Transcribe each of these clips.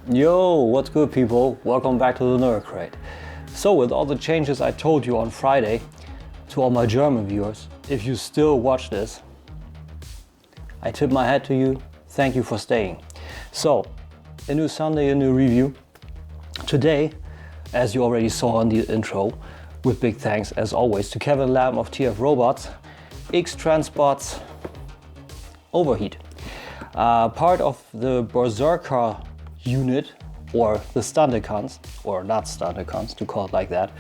Yo, what's good people? Welcome back to the Nerd Crate. So with all the changes I told you on Friday, to all my German viewers, if you still watch this, I tip my hat to you, thank you for staying. So, a new Sunday, a new review. Today, as you already saw in the intro, with big thanks as always to Kevin Lamb of TF Robots, X-Transbots Overheat. Part of the Berserker unit, or the Stunticons, or not Stunticons to call it like that,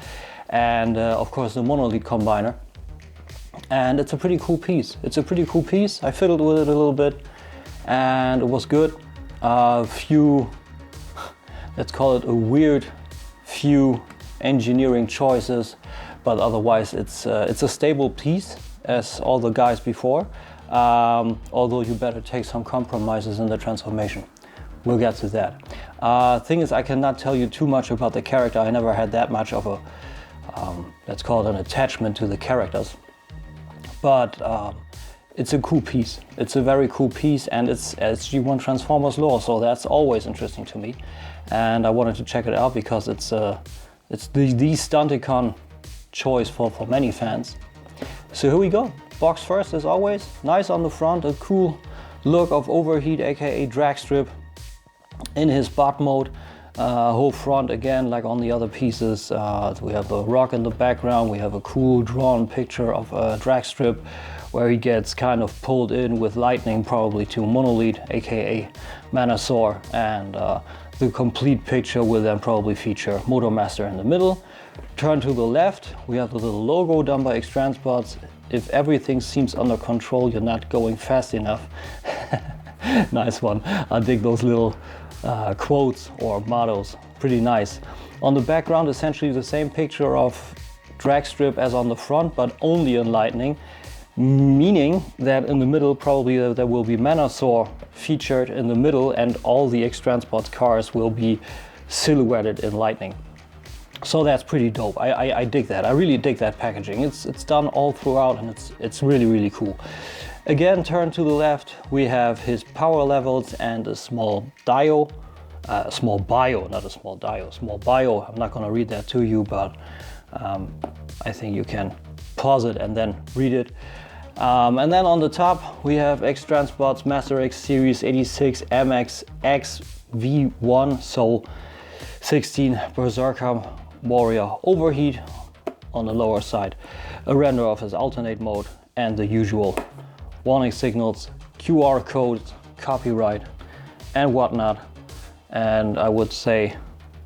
and of course the monolith combiner. And it's a pretty cool piece. I fiddled with it a little bit and it was good. Few, let's call it a weird few engineering choices, but otherwise it's a stable piece as all the guys before, although you better take some compromises in the transformation. We'll get to that. Thing is, I cannot tell you too much about the character. I never had that much of a, let's call it an attachment to the characters. But it's a cool piece. It's a very cool piece, and it's SG1 Transformers lore, so that's always interesting to me. And I wanted to check it out because it's the Stunticon choice for many fans. So here we go. Box first, as always. Nice on the front, a cool look of Overheat, aka Dragstrip, in his bot mode. Whole front again, like on the other pieces. We have a rock in the background. We have a cool drawn picture of Dragstrip where he gets kind of pulled in with lightning, probably to Monolith, aka Manasaur, and the complete picture will then probably feature Motormaster in the middle. Turn to the left, we have the little logo done by X-Transbots. If everything seems under control, you're not going fast enough. Nice one. I dig those little quotes or mottos, pretty nice. On the background, essentially the same picture of Dragstrip as on the front, but only in lightning, meaning that in the middle probably there will be Manasaur featured in the middle, and all the X-Transbots cars will be silhouetted in lightning. So that's pretty dope. I dig that. I really dig that packaging. It's done all throughout, and it's really cool. Again, turn to the left, we have his power levels and a small bio. Small bio. I'm not going to read that to you, but I think you can pause it and then read it. And then on the top, we have X-Transbots Master X Series 86 MX XV1, so 16 Berserker Warrior Overheat on the lower side. A render of his alternate mode and the usual warning signals, QR codes, copyright, and whatnot. And I would say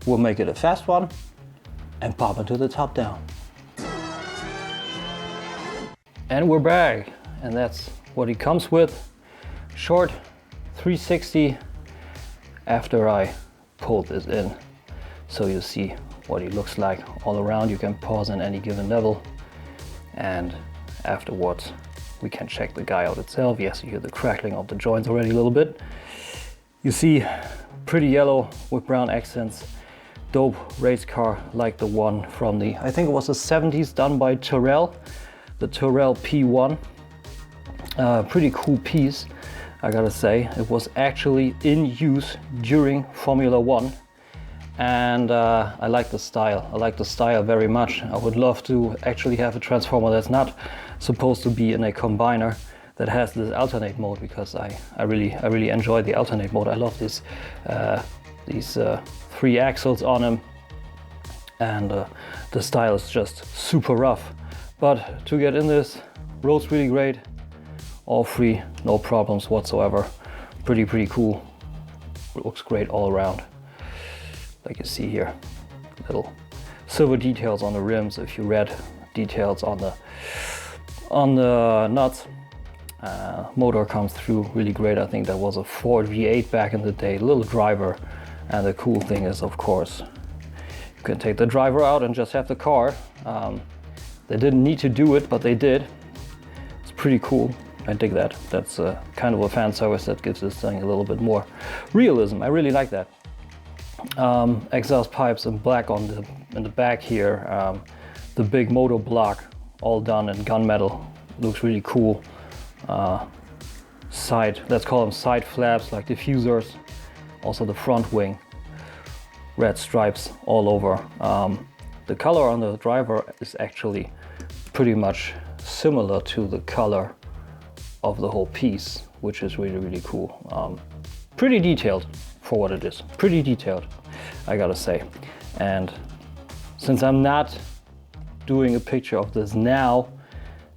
we'll make it a fast one and pop into the top down. And we're back, and that's what he comes with. Short 360 after I pulled this in, so you see what he looks like all around. You can pause in any given level, and afterwards we can check the guy out itself. Yes, you hear the crackling of the joints already a little bit. You see, pretty yellow with brown accents. Dope race car like the one from the, I think it was the 70s, done by Tyrrell, the Tyrrell P1. Pretty cool piece, I gotta say. It was actually in use during Formula One. And I like the style. I like the style very much. I would love to actually have a transformer that's not supposed to be in a combiner, that has this alternate mode, because I really enjoy the alternate mode. I love these 3 axles on him, and the style is just super rough. But to get in this, roads really great, all free, no problems whatsoever. Pretty cool. It looks great all around. Like you see here, little silver details on the rims, if you read details on the nuts. Motor comes through really great. I think that was a Ford V8 back in the day, little driver. And the cool thing is, of course, you can take the driver out and just have the car. They didn't need to do it, but they did. It's pretty cool. I dig that. That's kind of a fan service that gives this thing a little bit more realism. I really like that. Exhaust pipes in black in the back here. The big motor block all done in gunmetal. Looks really cool. Side, let's call them side flaps, like diffusers. Also the front wing red stripes all over. The color on the driver is actually pretty much similar to the color of the whole piece, which is really, really cool. Pretty detailed for what it is. Pretty detailed, I gotta say. And since I'm not doing a picture of this now,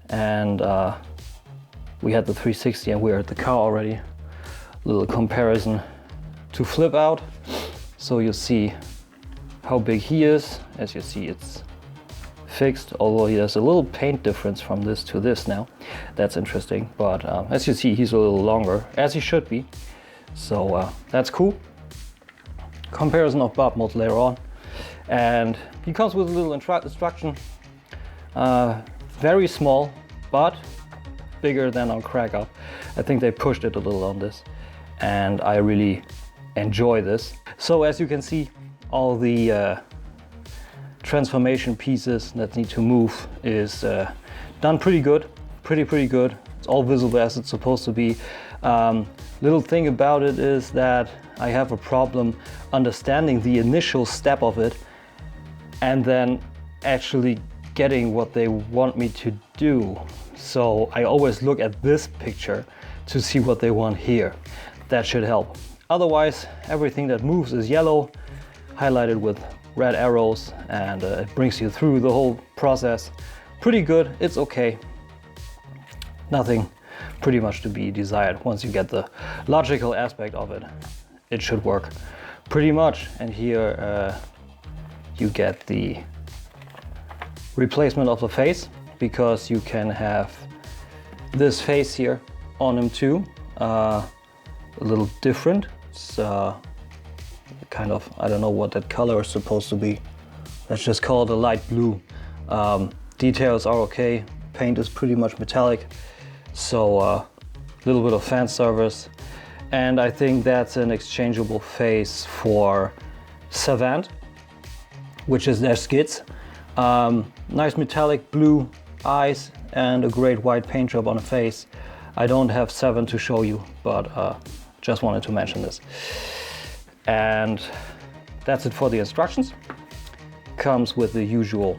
and we had the 360 and we're at the car already, a little comparison to flip out. So you see how big he is. As you see, it's fixed, although there's a little paint difference from this to this now. That's interesting, but as you see, he's a little longer, as he should be. So that's cool. Comparison of Bob modes later on. And he comes with a little instruction. Very small, but bigger than on Crackup. I think they pushed it a little on this, and I really enjoy this. So as you can see, all the transformation pieces that need to move is done pretty good, pretty good. It's all visible as it's supposed to be. Little thing about it is that I have a problem understanding the initial step of it and then actually getting what they want me to do. So I always look at this picture to see what they want here. That should help. Otherwise, everything that moves is yellow, highlighted with red arrows, and it brings you through the whole process. Pretty good, it's okay. Nothing pretty much to be desired. Once you get the logical aspect of it, it should work pretty much. And here you get the replacement of the face, because you can have this face here on him too. A little different. It's kind of, I don't know what that color is supposed to be. Let's just call it a light blue. Details are okay. Paint is pretty much metallic. So a little bit of fan service. And I think that's an exchangeable face for Savant, which is their skids. Nice metallic blue eyes and a great white paint job on the face. I don't have 7 to show you, but just wanted to mention this. And that's it for the instructions. Comes with the usual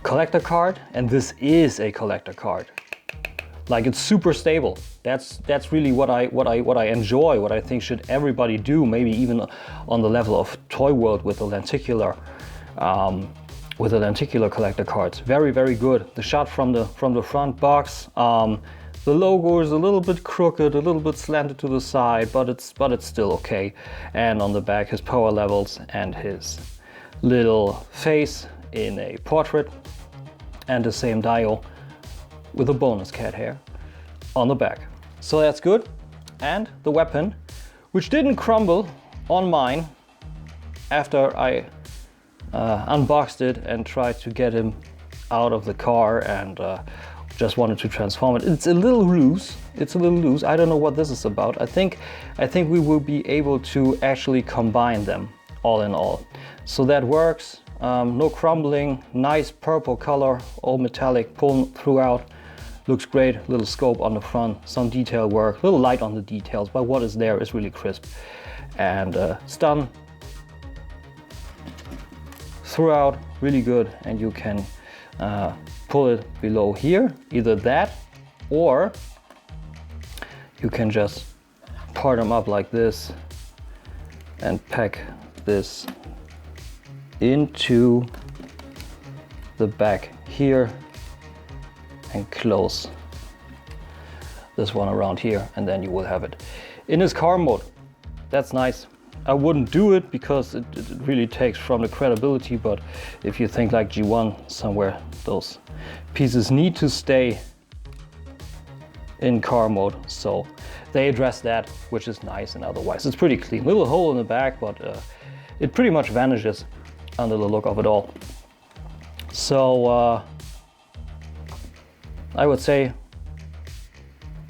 collector card, and this is a collector card. Like, it's super stable. That's really what I enjoy, what I think should everybody do, maybe even on the level of Toy World with the lenticular collector cards. Very, very good. The shot from the front box, the logo is a little bit crooked, a little bit slanted to the side, but it's still okay. And on the back, his power levels and his little face in a portrait, and the same dial with a bonus cat hair on the back. So that's good. And the weapon, which didn't crumble on mine after I unboxed it and tried to get him out of the car, and just wanted to transform it. It's a little loose. I don't know what this is about. I think we will be able to actually combine them all in all. So that works. No crumbling, nice purple color, all metallic, pull throughout. Looks great, little scope on the front, some detail work, a little light on the details, but what is there is really crisp. And stun throughout, really good, and you can pull it below here, either that, or you can just part them up like this and pack this into the back here and close this one around here, and then you will have it in his car mode. That's nice. I wouldn't do it because it really takes from the credibility, but if you think like G1 somewhere, those pieces need to stay in car mode, so they address that, which is nice. And otherwise it's pretty clean. Little hole in the back, but it pretty much vanishes under the look of it all. So I would say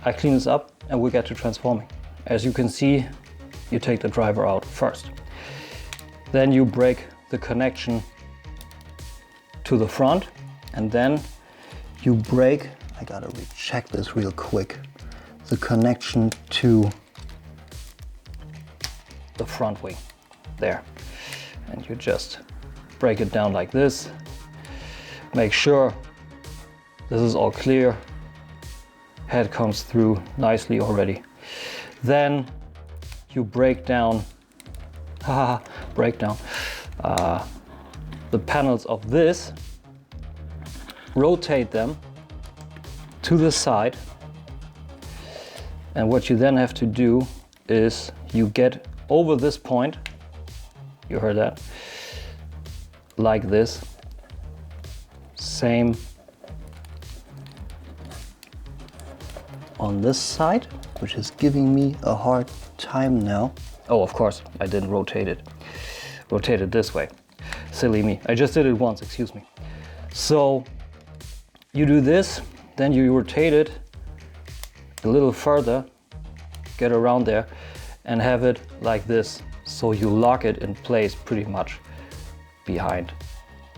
I clean this up and we get to transforming. As you can see, you take the driver out first. Then you break the connection to the front, and then you break, I gotta recheck this real quick, the connection to the front wing. there. And you just break it down like this. Make sure this is all clear. Head comes through nicely already. Then you break down, the panels of this, rotate them to the side. And what you then have to do is you get over this point, you heard that, like this. Same on this side, which is giving me a hard time now. Oh, of course, I didn't rotate it. Rotate it this way. Silly me. I just did it once, excuse me. So you do this, then you rotate it a little further, get around there, and have it like this. So you lock it in place pretty much behind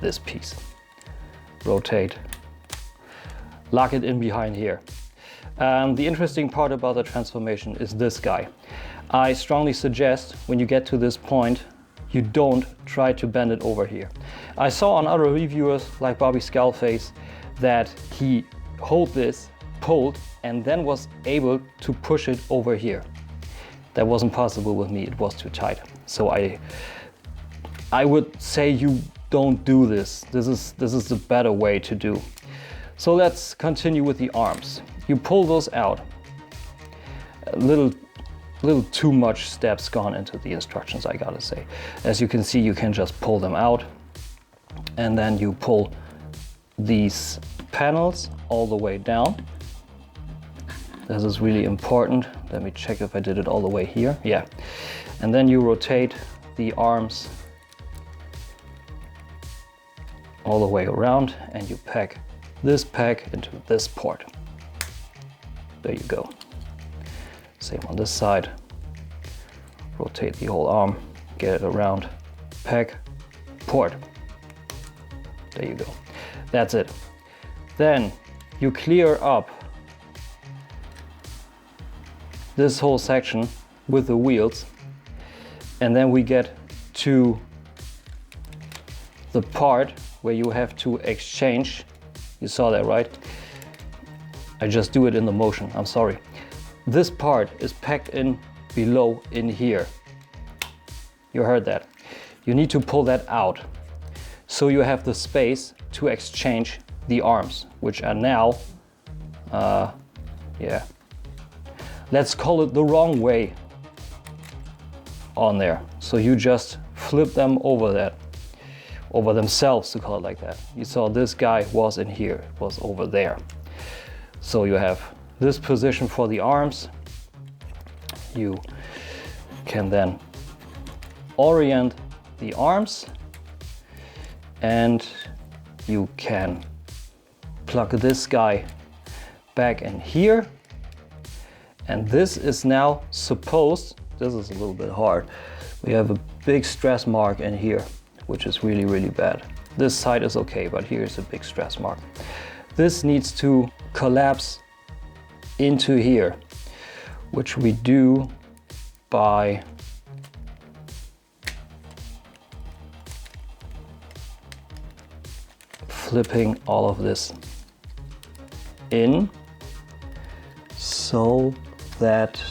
this piece. Rotate, lock it in behind here. The interesting part about the transformation is this guy. I strongly suggest when you get to this point, you don't try to bend it over here. I saw on other reviewers like Bobby Skullface that he held this, pulled, and then was able to push it over here. That wasn't possible with me, it was too tight. So I would say you don't do this. This is the better way to do. So let's continue with the arms. You pull those out. A little too much steps gone into the instructions, I gotta say. As you can see, you can just pull them out, and then you pull these panels all the way down. This is really important. Let me check if I did it all the way here. Yeah. And then you rotate the arms all the way around, and you pack this pack into this port. There you go. Same on this side. Rotate the whole arm, get it around, pack, port. There you go. That's it. Then you clear up this whole section with the wheels, and then we get to the part where you have to exchange. You saw that, right? I just do it in the motion, I'm sorry. This part is packed in below in here. You heard that. You need to pull that out so you have the space to exchange the arms, which are now, yeah, let's call it the wrong way on there. So you just flip them over that, over themselves, to call it like that. You saw this guy was in here, it was over there. So you have this position for the arms. You can then orient the arms, and you can plug this guy back in here. And this is now supposed, this is a little bit hard. We have a big stress mark in here, which is really, really bad. This side is okay, but here's a big stress mark. This needs to collapse into here, which we do by flipping all of this in so that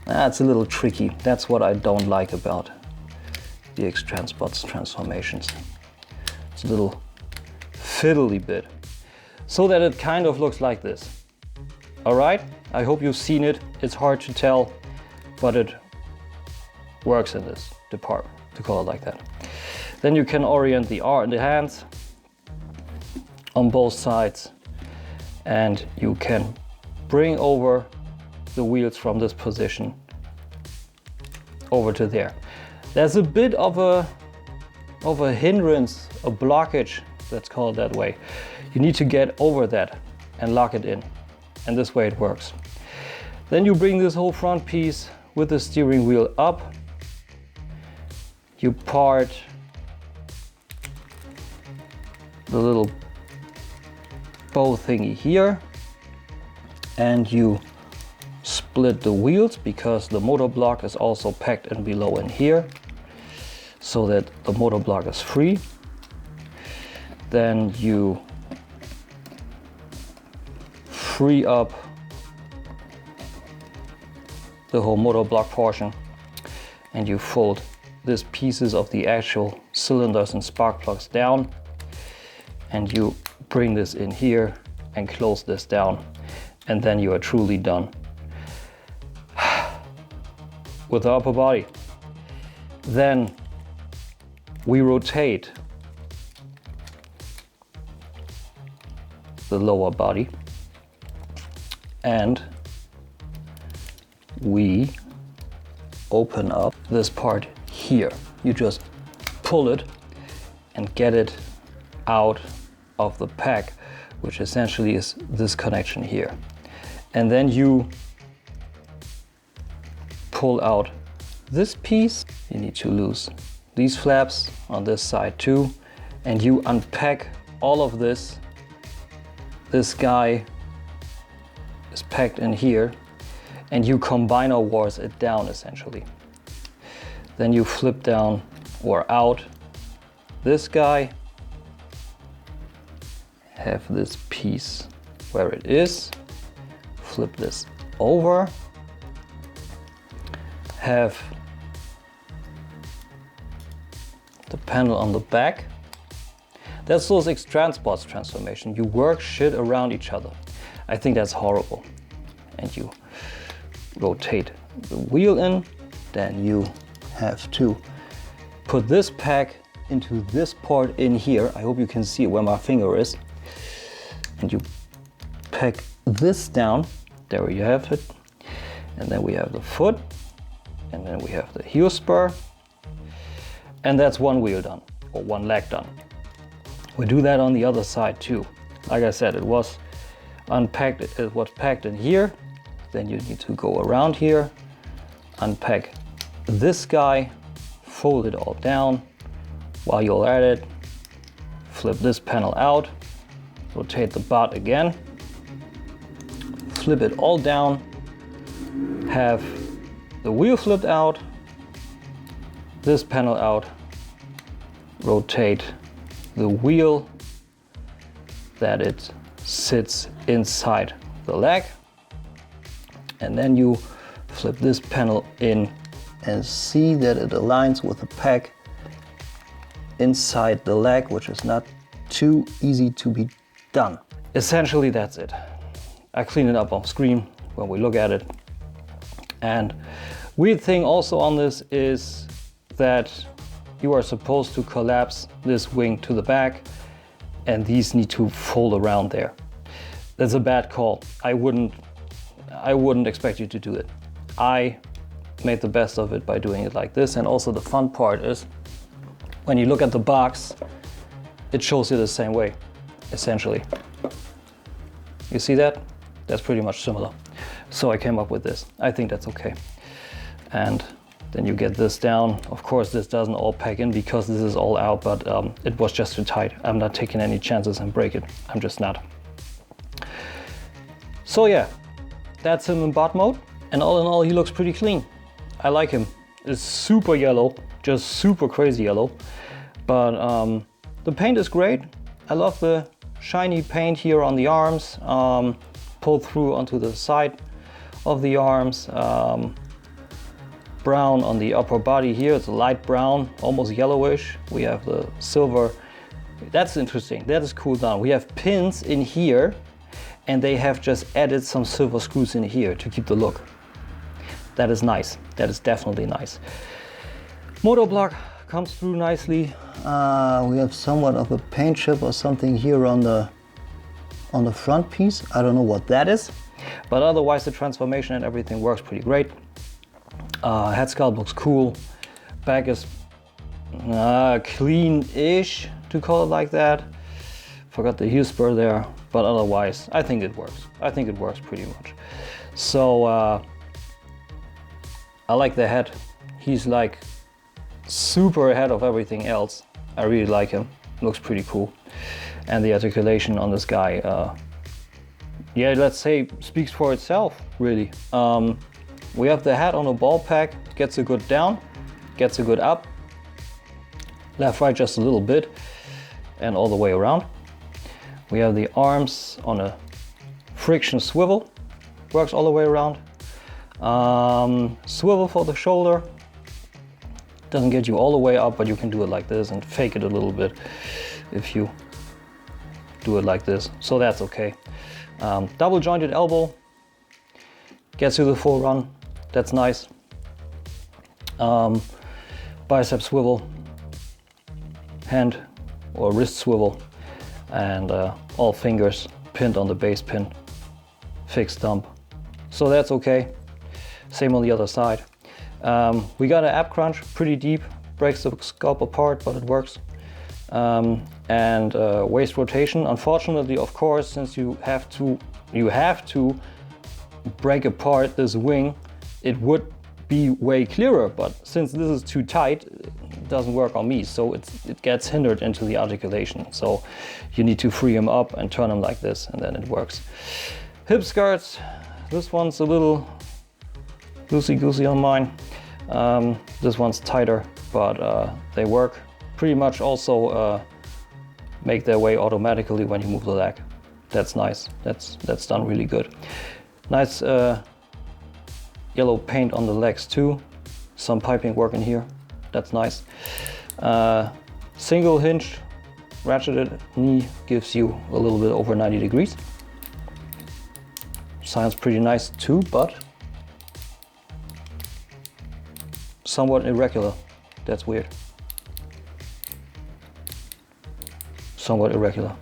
that's a little tricky. That's what I don't like about the X-Transbots transformations. It's a little fiddly bit, so that it kind of looks like this. All right, I hope you've seen it. It's hard to tell, but it works in this department, to call it like that. Then you can orient the hands on both sides, and you can bring over the wheels from this position over to there. There's a bit of a hindrance, a blockage, let's call it that way. You need to get over that and lock it in, and this way it works. Then you bring this whole front piece with the steering wheel up. You part the little bow thingy here, and you split the wheels because the motor block is also packed in below in here, so that the motor block is free. Then you free up the whole motor block portion, and you fold these pieces of the actual cylinders and spark plugs down, and you bring this in here and close this down, and then you are truly done with the upper body. Then we rotate the lower body, and we open up this part here. You just pull it and get it out of the pack, which essentially is this connection here. And then you pull out this piece. You need to lose these flaps on this side too, and you unpack all of this. This guy is packed in here, and you combiner wars it down essentially. Then you flip down or out this guy, have this piece where it is, flip this over, have the panel on the back. That's those X-Transbots transformation. You work shit around each other. I think that's horrible. And you rotate the wheel in, then you have to put this pack into this port in here. I hope you can see where my finger is. And you pack this down. There you have it. And then we have the foot, and then we have the heel spur. And that's one wheel done, or one leg done. We do that on the other side too. Like I said, it was unpacked, it was packed in here. Then you need to go around here, unpack this guy, fold it all down. While you're at it, flip this panel out, rotate the butt again, flip it all down, have the wheel flipped out, this panel out, rotate the wheel that it sits inside the leg, and then you flip this panel in and see that it aligns with the pack inside the leg, which is not too easy to be done. Essentially that's it. I clean it up on screen when we look at it. And weird thing also on this is that you are supposed to collapse this wing to the back, and these need to fold around there. That's a bad call. I wouldn't expect you to do it. I made the best of it by doing it like this. And also the fun part is when you look at the box, it shows you the same way, essentially. You see that? That's pretty much similar. So I came up with this. I think that's okay. And then you get this down. Of course, this doesn't all pack in because this is all out, but it was just too tight. I'm not taking any chances and break it. I'm just not. So yeah, that's him in bot mode. And all in all, he looks pretty clean. I like him. It's super yellow, just super crazy yellow. But the paint is great. I love the shiny paint here on the arms, pulled through onto the side of the arms. Brown on the upper body here. It's a light brown, almost yellowish. We have the silver. That's interesting. That is cool done. We have pins in here, and they have just added some silver screws in here to keep the look. That is nice. That is definitely nice. Motor block comes through nicely. We have somewhat of a paint chip or something here on the front piece. I don't know what that is, but otherwise the transformation and everything works pretty great. Head sculpt looks cool. Back is clean-ish, to call it like that. Forgot the heel spur there, but otherwise I think it works. I think it works pretty much. So I like the head. He's like super ahead of everything else. I really like him. Looks pretty cool. And the articulation on this guy yeah, let's say speaks for itself, really. We have the head on a ball peg, gets a good down, gets a good up, left, right just a little bit, and all the way around. We have the arms on a friction swivel, works all the way around. Swivel for the shoulder, doesn't get you all the way up, but you can do it like this and fake it a little bit if you do it like this, so that's okay. Double jointed elbow, gets you the full run, that's nice. Bicep swivel, hand or wrist swivel, and all fingers pinned on the base pin, fixed dump, so that's okay. Same on the other side. We got an ab crunch, pretty deep, breaks the scalp apart, but it works. And waist rotation, unfortunately, of course, since you have to break apart this wing, it would be way clearer, but since this is too tight, it doesn't work on me, so it gets hindered into the articulation. So you need to free them up and turn them like this, and then it works. Hip skirts, this one's a little loosey-goosey on mine. This one's tighter, but they work. Pretty much also make their way automatically when you move the leg. That's nice. That's done really good. Nice yellow paint on the legs too. Some piping work in here. That's nice. Single hinge ratcheted knee gives you a little bit over 90 degrees. Sounds pretty nice too, but somewhat irregular. That's weird. Somewhat irregular,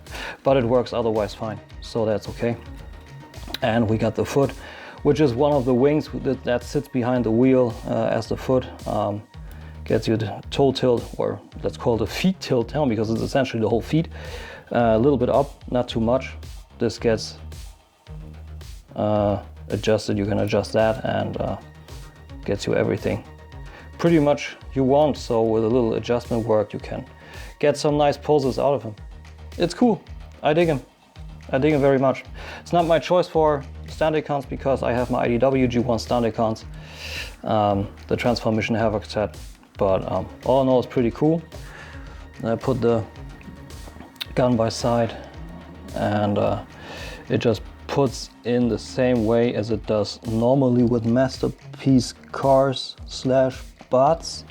but it works otherwise fine, so that's okay. And we got the foot, which is one of the wings that sits behind the wheel as the foot. Gets you the toe tilt, or let's call it a feet tilt down, because it's essentially the whole feet. A little bit up, not too much. This gets adjusted, you can adjust that, and gets you everything pretty much you want. So with a little adjustment work, you can get some nice poses out of him. It's cool. I dig him. I dig him very much. It's not my choice for Stunticons because I have my IDW G1 Stunticons, the Transformation Havoc set. But all in all, it's pretty cool. And I put the gun by side, and it just puts in the same way as it does normally with masterpiece cars / bots.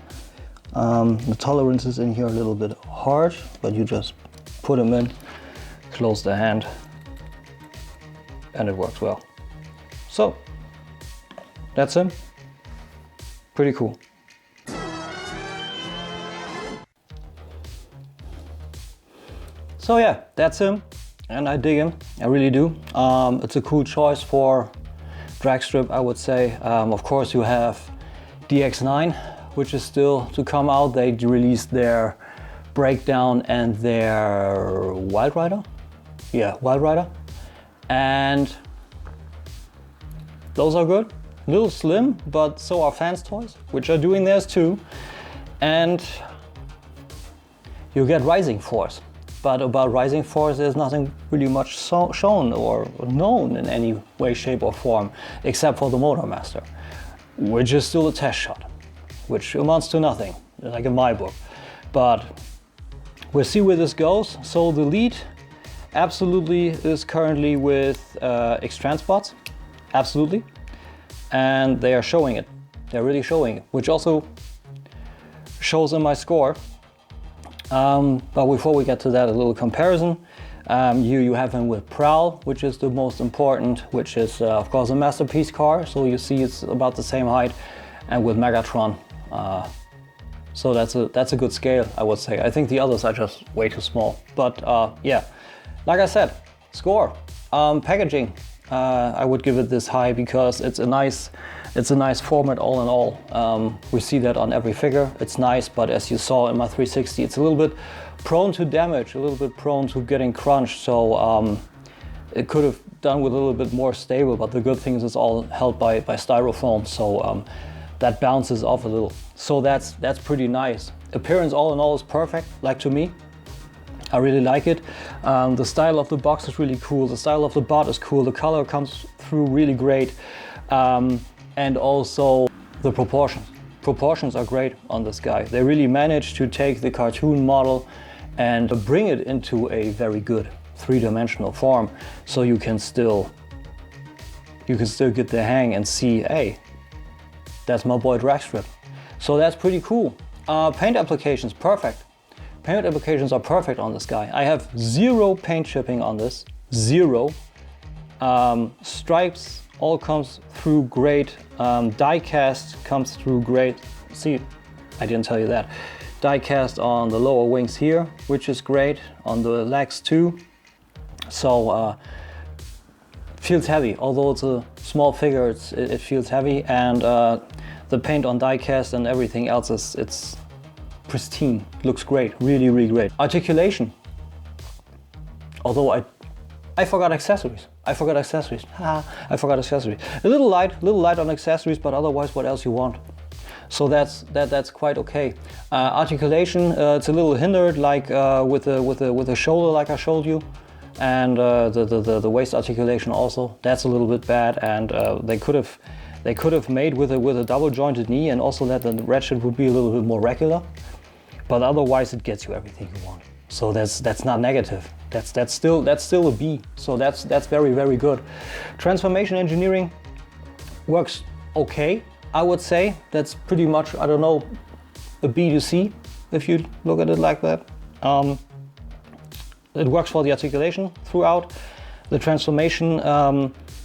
The tolerance is in here a little bit hard, but you just put them in, close the hand, and it works well. So that's him. Pretty cool. So yeah, that's him, and I dig him. I really do. It's a cool choice for Dragstrip, I would say. Of course, you have DX9, which is still to come out. They released their Breakdown and their Wild Rider. Yeah, Wild Rider. And those are good. A little slim, but so are Fans Toys, which are doing theirs too. And you get Rising Force. But about Rising Force, there's nothing really much shown or known in any way, shape or form, except for the Motormaster, which is still a test shot, which amounts to nothing, like in my book. But we'll see where this goes. So the lead absolutely is currently with X-Transbots, absolutely. And they are showing it. They're really showing it, which also shows in my score. But before we get to that, a little comparison. You have him with Prowl, which is the most important, which is of course a masterpiece car. So you see it's about the same height, and with Megatron. So that's a good scale, I would say. I think the others are just way too small. But yeah, like I said, score. Packaging, I would give it this high because it's a nice format all in all. We see that on every figure. It's nice, but as you saw in my 360, it's a little bit prone to damage, a little bit prone to getting crunched. So it could have done with a little bit more stable, but the good thing is it's all held by styrofoam. So that bounces off a little. So that's pretty nice. Appearance all in all is perfect, like to me. I really like it. The style of the box is really cool. The style of the bot is cool. The color comes through really great. And also the proportions. Proportions are great on this guy. They really managed to take the cartoon model and bring it into a very good three-dimensional form, so you can still get the hang and see, hey, that's my boy Dragstrip. So that's pretty cool. Paint applications, perfect. Paint applications are perfect on this guy. I have 0 paint chipping on this, 0. Stripes all comes through great. Die cast comes through great. See, I didn't tell you that. Die cast on the lower wings here, which is great, on the legs too. So feels heavy, although it's a small figure, it feels heavy, and the paint on die cast and everything else it's pristine, looks great, really, really great. Articulation, although I forgot accessories. I forgot accessories. I forgot accessories. A little light on accessories, but otherwise, what else you want? So that's quite okay. Articulation, it's a little hindered, like with the shoulder, like I showed you, and the waist articulation also. That's a little bit bad, and they could have made with a double jointed knee, and also that the ratchet would be a little bit more regular. But otherwise, it gets you everything you want. So that's not negative. That's still a B. So that's very, very good. Transformation engineering works okay, I would say. That's pretty much, I don't know, a B to C, if you look at it like that. It works for the articulation throughout. The transformation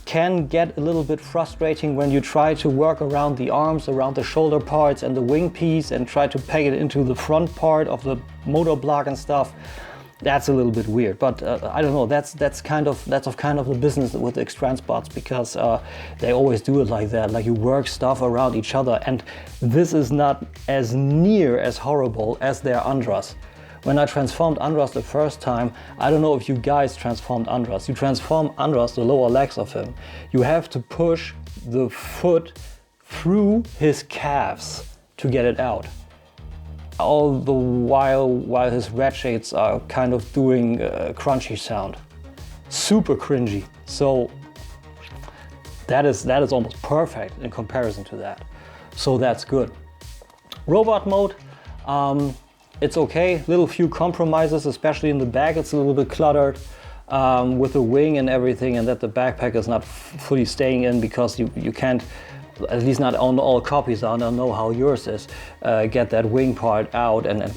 can get a little bit frustrating when you try to work around the arms, around the shoulder parts and the wing piece, and try to peg it into the front part of the motor block and stuff. That's a little bit weird, but I don't know. That's kind of the business with X-Transbots, because they always do it like that. Like, you work stuff around each other, and this is not as near as horrible as their Andras. When I transformed Andras the first time, I don't know if you guys transformed Andras. You transform Andras, the lower legs of him. You have to push the foot through his calves to get it out. All the while his ratchets are kind of doing a crunchy sound. Super cringy. So that is almost perfect in comparison to that. So that's good. Robot mode, it's okay. Little few compromises, especially in the back. It's a little bit cluttered with the wing and everything, and that the backpack is not fully staying in, because you can't, at least not on all copies, I don't know how yours is, get that wing part out and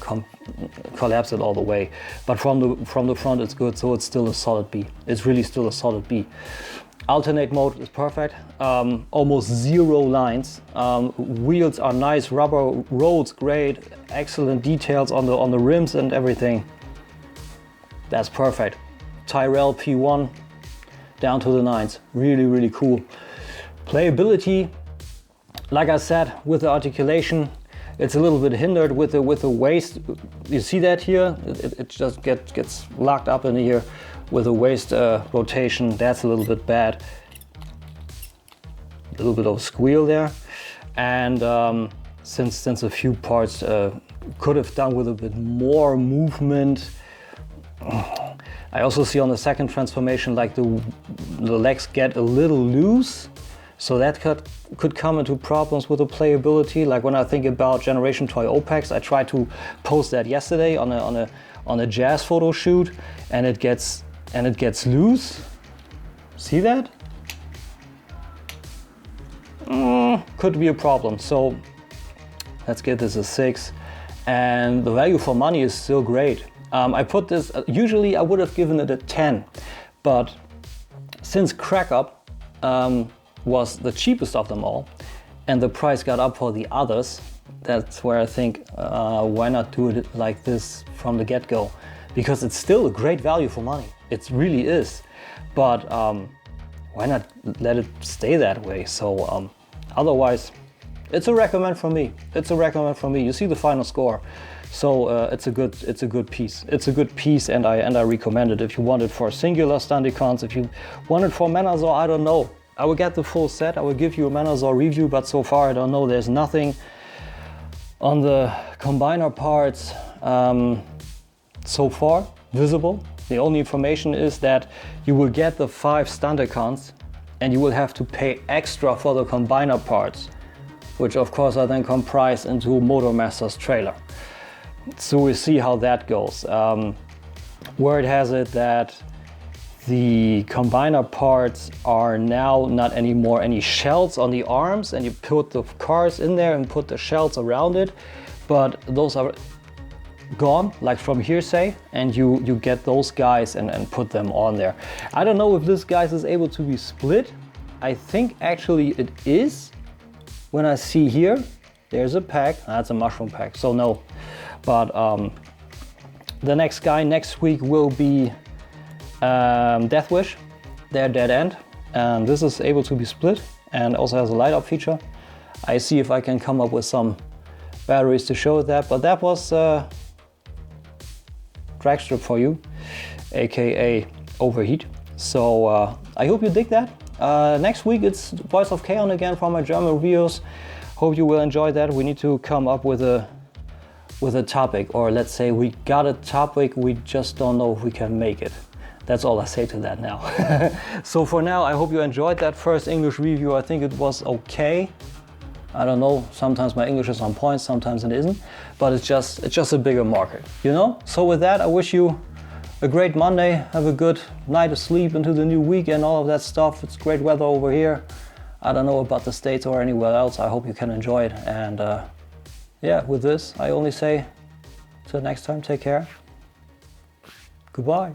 collapse it all the way. But from the front it's good, so it's still a solid B. It's really still a solid B. Alternate mode is perfect, almost 0 lines. Wheels are nice, rubber rolls great, excellent details on the rims and everything. That's perfect. Tyrrell P1 down to the 9s, really, really cool. Playability, like I said, with the articulation, it's a little bit hindered with the waist. You see that here? It just gets locked up in here with the waist rotation. That's a little bit bad. A little bit of squeal there. And since a few parts could have done with a bit more movement. I also see on the second transformation, like the legs get a little loose. So that could come into problems with the playability. Like when I think about Generation Toy OPEX, I tried to post that yesterday on a jazz photo shoot, and it gets loose. See that? Could be a problem. So let's get this a 6, and the value for money is still great. I put this. Usually I would have given it a 10, but since Crack Up was the cheapest of them all, and the price got up for the others, that's where I think, why not do it like this from the get-go? Because it's still a great value for money. It really is. But why not let it stay that way? So otherwise, it's a recommend from me. It's a recommend from me. You see the final score. So it's a good piece. It's a good piece, and I recommend it. If you want it for singular Stunticons, if you want it for Manazor, I don't know. I will get the full set. I will give you a Manazor review, but so far I don't know. There's nothing on the combiner parts so far. visible. The only information is that you will get the 5 Stunticons and you will have to pay extra for the combiner parts, which of course are then comprised into Motormaster's trailer. So we'll see how that goes. Word has it that the combiner parts are now not anymore any shells on the arms, and you put the cars in there and put the shells around it, but those are gone, like from here say, and you get those guys and put them on there. I don't know if this guys is able to be split. I think actually it is. When I see here, there's a pack, that's a mushroom pack, so no. But the next guy next week will be Death Wish, their Dead End, and this is able to be split and also has a light up feature. I see if I can come up with some batteries to show that, but that was Dragstrip for you, aka Overheat. So I hope you dig that. Next week it's Voice of Kaon again from my German reviews. Hope you will enjoy that. We need to come up with a topic, or let's say we got a topic, we just don't know if we can make it. That's all I say to that now. So for now, I hope you enjoyed that first English review. I think it was okay. I don't know, sometimes my English is on point, sometimes it isn't, but it's just a bigger market, you know? So with that, I wish you a great Monday, have a good night of sleep into the new week and all of that stuff. It's great weather over here. I don't know about the States or anywhere else. I hope you can enjoy it. And yeah, with this, I only say till next time, take care. Goodbye.